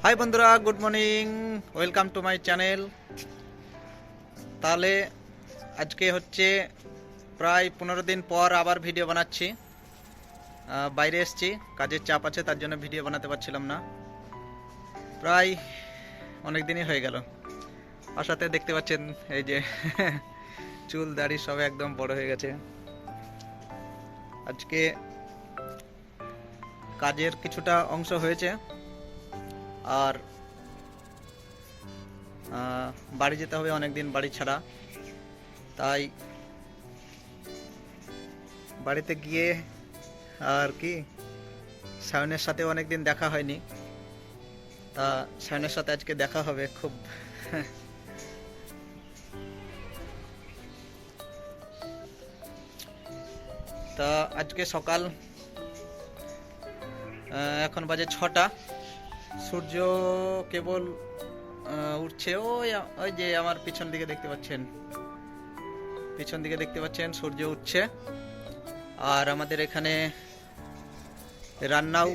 High বন্ধুরা, good morning, welcome to my channel. তাহলে আজকে হচ্ছে প্রায় 15 দিন পর আবার ভিডিও বানাচ্ছি। বাইরে এসেছি, কাজের চাপ আছে, তার জন্য ভিডিও বানাতে পারছিলাম না। প্রায় অনেক দিনই হয়ে গেল। আর সাথে দেখতে পাচ্ছেন এই যে চুল দাড়ি সব একদম বড় হয়ে গেছে। আজকে কাজের কিছুটা অংশ হয়েছে, আর বাড়ি যেতে হবে, অনেকদিন বাড়ি ছাড়া। তাই বাড়িতে গিয়ে আর কি সায়নের সাথে অনেকদিন দেখা হয়নি, তা সায়নের সাথে আজকে দেখা হবে খুব। তা আজকে সকাল, এখন বাজে 6টা। সূর্য কেবল উঠছে। ওই ওই যে আমার পিছন দিকে দেখতে পাচ্ছেন সূর্য উঠছে। আর আমাদের এখানে রান্নাও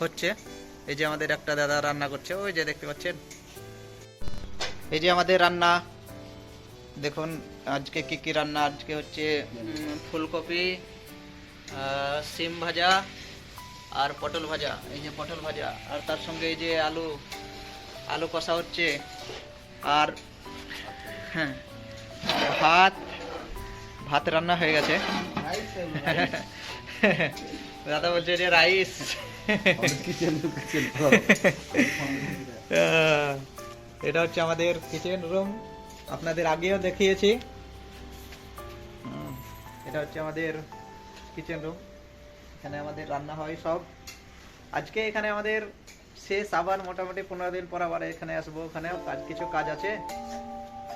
হচ্ছে। এই যে আমাদের একটা দাদা রান্না করছে, ওই যে দেখতে পাচ্ছেন। এই যে আমাদের রান্না দেখুন, আজকে কি কি রান্না। আজকে হচ্ছে ফুলকপি, সিম ভাজা আর পটল ভাজা। এই যে পটল ভাজা, আর তার সঙ্গে এই যে আলু কষা হচ্ছে। আর হ্যাঁ, ভাত রান্না হয়ে গেছে। দাদা বলছে যে রাইস। এটা হচ্ছে আমাদের কিচেন রুম, আপনাদের আগেও দেখিয়েছি। এটা হচ্ছে আমাদের কিচেন রুম, এখানে আমাদের রান্না হয় সব। আজকে এখানে আমাদের শেষ, আবার মোটামুটি 15 দিন পর আবার এখানে আসবো। ওখানেও কিছু কাজ আছে,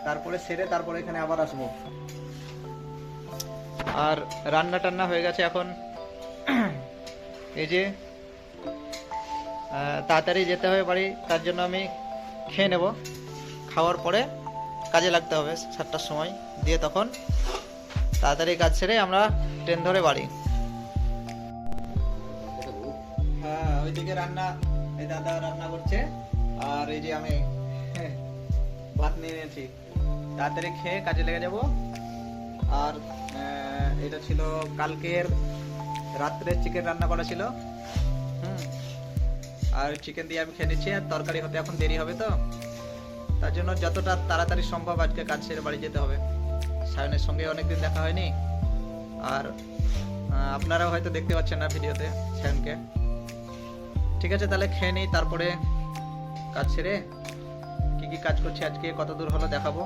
তারপরে সেরে তারপরে এখানে আবার আসবো। আর রান্না টান্না হয়ে গেছে এখন। এই যে তাড়াতাড়ি যেতে হবে বাড়ি, তার জন্য আমি খেয়ে নেব। খাওয়ার পরে কাজে লাগতে হবে 7টার সময় দিয়ে, তখন তাড়াতাড়ি কাজ সেরে আমরা ট্রেন ধরে বাড়ি। হ্যাঁ, ওইদিকে রান্না, এই দাদা রান্না করছে, আর এই যে আমি ভাত নিয়ে নিয়েছি। তাড়াতাড়ি খেয়ে কাজে লেগে যাব। আর এটা ছিল কালকের রাত্রে চিকেন রান্না করা ছিল। আর চিকেন দিয়ে আমি খেয়ে নিচ্ছি। আর তরকারি হতে এখন দেরি হবে, তো তার জন্য যতটা তাড়াতাড়ি সম্ভব আজকে কাজ সেরে বাড়ি যেতে হবে। সায়নের সঙ্গে অনেকদিন দেখা হয়নি, আর আপনারাও হয়তো দেখতে পাচ্ছেন না ভিডিওতে সায়নকে। ঠিক আছে, তাহলে খেয়ে নিই, তারপরে কাজ সেরে কি কি কাজ করছি আজকে, কত দূর হলো দেখাবো।